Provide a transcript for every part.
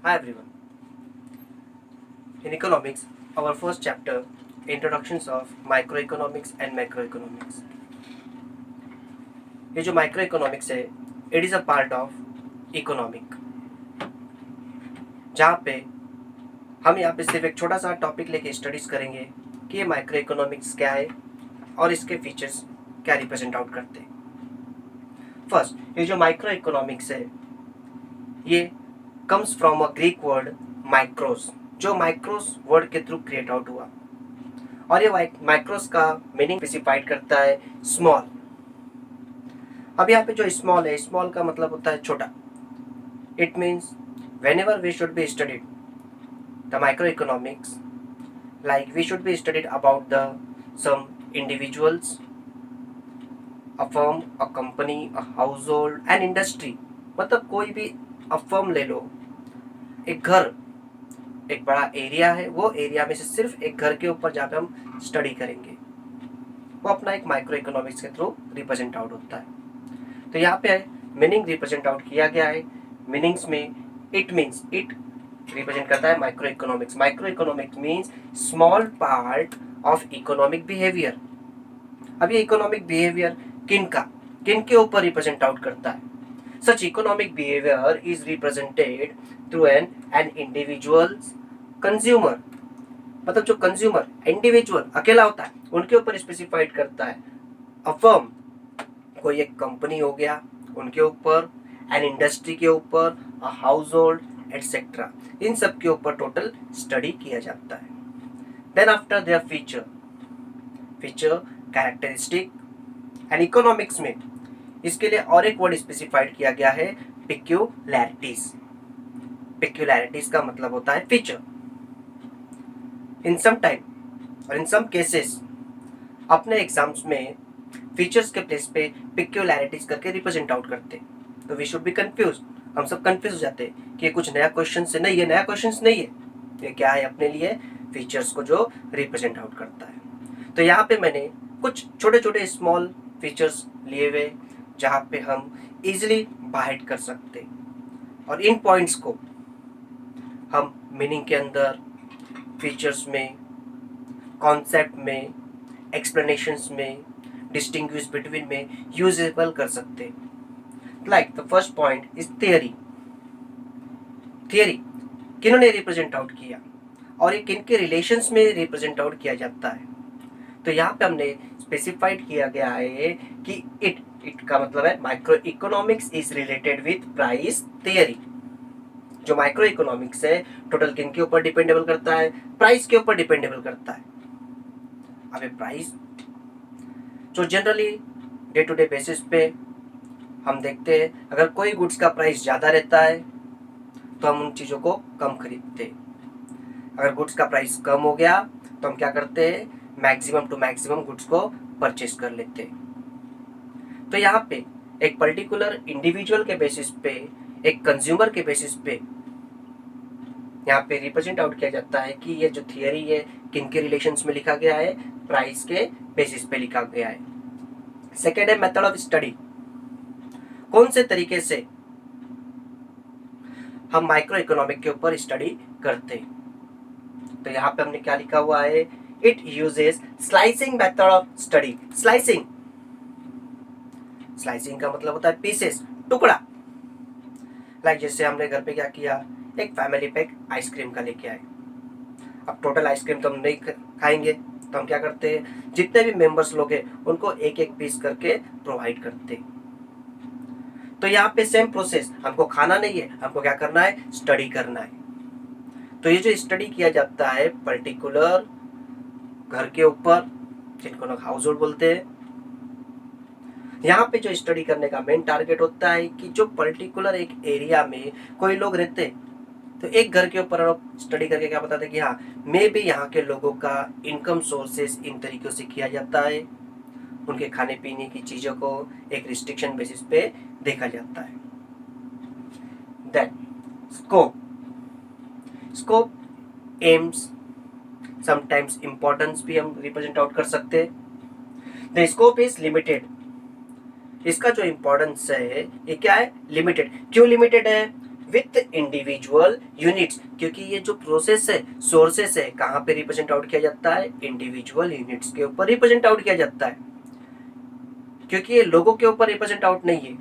Hi everyone. In economics, our first chapter, introductions of microeconomics and macroeconomics. ये जो microeconomics है, it is a part of economic, जहाँ पे हम यहाँ पे सिर्फ एक छोटा सा टॉपिक लेके स्टडीज करेंगे कि ये माइक्रोइकोनॉमिक्स क्या है और इसके फीचर्स क्या रिप्रेजेंट आउट करते हैं। फर्स्ट, ये जो माइक्रोइकोनॉमिक्स है, ये comes from a Greek word micros, जो माइक्रोस वर्ड के थ्रू क्रिएट आउट हुआ, और ये माइक्रोस का मीनिंग स्पेसिफाइड करता है स्मॉल। अब यहाँ पे जो स्मॉल है, स्मॉल का मतलब होता है छोटा। It means whenever we should be studied the microeconomics, like we should be studied about the some individuals, a firm, a company, a household, an industry। मतलब कोई भी a firm ले लो, एक घर, एक बड़ा एरिया है, वो एरिया में से सिर्फ एक घर के ऊपर जहाँ पे हम स्टडी करेंगे, वो अपना एक माइक्रो इकोनॉमिक्स के थ्रू रिप्रेजेंट आउट होता है। तो यहाँ पे मीनिंग रिप्रेजेंट आउट किया गया है। मीनिंग्स में इट मीन्स, इट रिप्रेजेंट करता है micro economics. Micro economics means small part of economic behaviour. अब ये इकोनॉमिक बिहेवियर किन के ऊपर रिप्रेजेंट आउट करता है? Such economic behaviour is represented through an individuals consumer, मतलब जो कंज्यूमर इंडिविजुअल अकेला होता है उनके ऊपर स्पेसिफाइड करता है। अ फर्म, कोई एक कंपनी हो गया उनके ऊपर, एन इंडस्ट्री के ऊपर, अ हाउस होल्ड एटसेट्रा, इन सब के ऊपर टोटल स्टडी किया जाता है। Then after their feature characteristic and economics में इसके लिए और एक वर्ड स्पेसिफाइड किया गया है, पिक्यूलैरिटीज। पिक्यूलैरिटीज का मतलब होता है फीचर। इन सम टाइम और इन सम केसेस अपने एग्जाम्स में फीचर्स के प्लेस पे पिक्यूलैरिटीज करके रिप्रेजेंट आउट करते हैं। तो वी शुड बी कंफ्यूज, हम सब कंफ्यूज हो जाते हैं कि ये कुछ नया क्वेश्चन से नहीं, ये नया क्वेश्चन नहीं है, ये क्या है अपने लिए फीचर्स को जो रिप्रेजेंट आउट करता है। तो यहाँ पे मैंने कुछ छोटे छोटे स्मॉल फीचर्स लिए हुए जहाँ पे हम इजिली बाइट कर सकते, और इन पॉइंट्स को हम मीनिंग के अंदर, फीचर्स में, कॉन्सेप्ट में, एक्सप्लेनेशंस में, डिस्टिंग्विश बिटवीन में यूजेबल कर सकते हैं। Like the first point is theory. Theory किन्होंने रिप्रेजेंट आउट किया और ये किन के रिलेशंस में रिप्रेजेंट आउट किया जाता है? तो यहाँ पे हमने स्पेसिफाइड किया गया है कि इट का मतलब है micro economics is related with price theory. जो माइक्रो इकोनॉमिक्स है टोटल किन के ऊपर डिपेंडेबल करता है? प्राइस के ऊपर डिपेंडेबल करता है। अब प्राइस जो generally day to day basis पे हम देखते हैं, अगर कोई गुड्स का प्राइस ज़्यादा रहता है तो हम उन चीज़ों को कम खरीदते हैं। अगर गुड्स का प्राइस कम हो गया तो हम क्या करते हैं? मैक्सिमम टू मैक्सिमम गुड्स को परचेज कर लेते हैं। तो यहाँ पे एक पर्टिकुलर इंडिविजुअल के बेसिस पे, एक कंज्यूमर के बेसिस पे यहाँ पे रिप्रेजेंट आउट किया जाता है कि ये जो थियरी है किन के रिलेशंस में लिखा गया है? प्राइस के बेसिस पे लिखा गया है। सेकेंड है मेथड ऑफ स्टडी। कौन से तरीके से हम माइक्रो इकोनॉमिक के ऊपर स्टडी करते हैं? तो यहाँ पे हमने क्या लिखा हुआ है? It uses slicing method of study. Slicing, slicing का मतलब होता है पीसेस, टुकड़ा। लाइक जैसे हमने घर पे क्या किया, एक फैमिली पैक आइसक्रीम का लेके आए। अब टोटल आइसक्रीम तो हम नहीं खाएंगे, तो हम क्या करते हैं? जितने भी मेंबर्स लोग हैं उनको एक एक पीस करके प्रोवाइड करते हैं। तो यहाँ पे सेम प्रोसेस, हमको खाना नहीं है, हमको क्या करना है? स्टडी करना है। तो ये जो स्टडी किया जाता है पर्टिकुलर घर के ऊपर, जिनको लोग हाउस होल्ड बोलते हैं, यहाँ पे जो स्टडी करने का मेन टारगेट होता है कि जो पर्टिकुलर एक एरिया में कोई लोग रहते हैं, तो एक घर के ऊपर आप स्टडी करके क्या बताते हैं कि हाँ, मे भी यहाँ के लोगों का इनकम सोर्सेस इन तरीक़ों से किया जाता है, उनके खाने पीने की चीज़ों को एक रिस्ट्रिक्शन बेसिस पे देखा जाता है। Then scope, scope aims, sometimes importance भी हम रिप्रेजेंट आउट कर सकते हैं। The scope is limited. इसका जो इम्पोर्टेंस है ये क्या है? लिमिटेड। क्यों लिमिटेड है? विथ इंडिविजुअल यूनिट्स, क्योंकि ये जो प्रोसेस है, सोर्सेस है, कहाँ पे रिप्रेजेंट आउट किया जाता है, इंडिविजुअल यूनिट्स के ऊपर रिप्रेजेंट आउट किया जाता है, क्योंकि ये लोगों के ऊपर रिप्रेजेंट आउट नहीं है,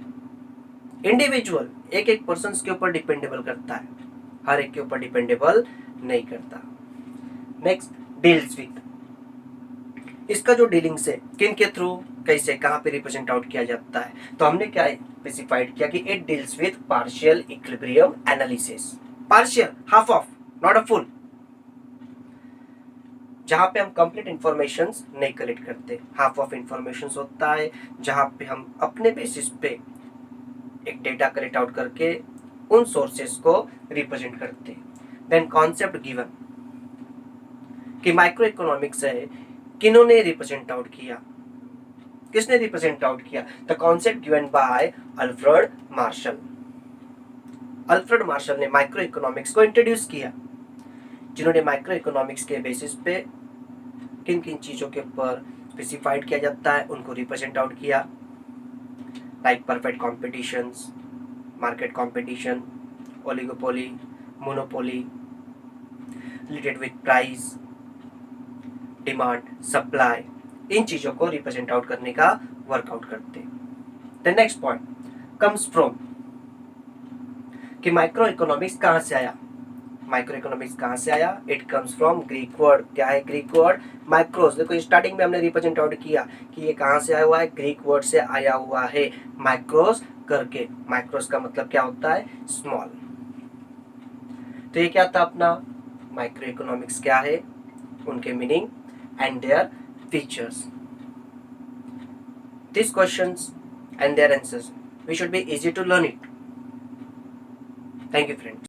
इंडिविजुअल एक एक पर्सन के ऊपर डिपेंडेबल करता है, हर एक के ऊपर डिपेंडेबल नहीं करता। नेक्स्ट, डील्स विथ, इसका जो डीलिंग्स है किन के थ्रू, कैसे, कहाँ पे रिप्रेजेंट आउट किया जाता है, तो हमने क्या स्पेसिफाइड किया कि it deals with partial equilibrium analysis. Partial, half of, not a full, जहां पे हम कंप्लीट इंफॉर्मेशन नहीं कलेक्ट करते, हाफ ऑफ इंफॉर्मेशन होता है जहां पे हम अपने बेसिस पे एक डेटा कलेक्ट आउट करके उन सोर्सेस को रिप्रेजेंट करते हैं। देन कॉन्सेप्ट गिवन, कि माइक्रो इकोनॉमिक्स है, किन्होंने रिप्रेजेंट आउट किया, किसने रिप्रेजेंट आउट किया, the concept given by Alfred Marshall. Alfred Marshall ने माइक्रो इकोनॉमिक्स को इंट्रोड्यूस किया, जिन्होंने माइक्रो इकोनॉमिक्स के बेसिस पे किन किन चीजों के ऊपर स्पेसिफाइड किया जाता है उनको रिप्रेजेंट आउट किया, like perfect competitions, market competition, oligopoly, monopoly, related with price, demand, supply, इन चीजों को रिप्रेजेंट आउट करने का वर्कआउट करते हैं। The next point comes from, कि माइक्रो इकोनॉमिक्स कहां से आया, माइक्रो इकोनॉमिक्स कहां से आया, it comes from Greek word, क्या है ग्रीक वर्ड, माइक्रोस। देखो स्टार्टिंग में हमने रिप्रेजेंट आउट किया कि ये कहां से आया हुआ है, ग्रीक वर्ड से आया हुआ है, माइक्रोस करके। माइक्रोस का मतलब क्या होता है, स्मॉल। तो ये क्या था अपना माइक्रो इकोनॉमिक्स क्या है, उनके meaning and their features. These questions and their answers, we should be easy to learn it. Thank you friends.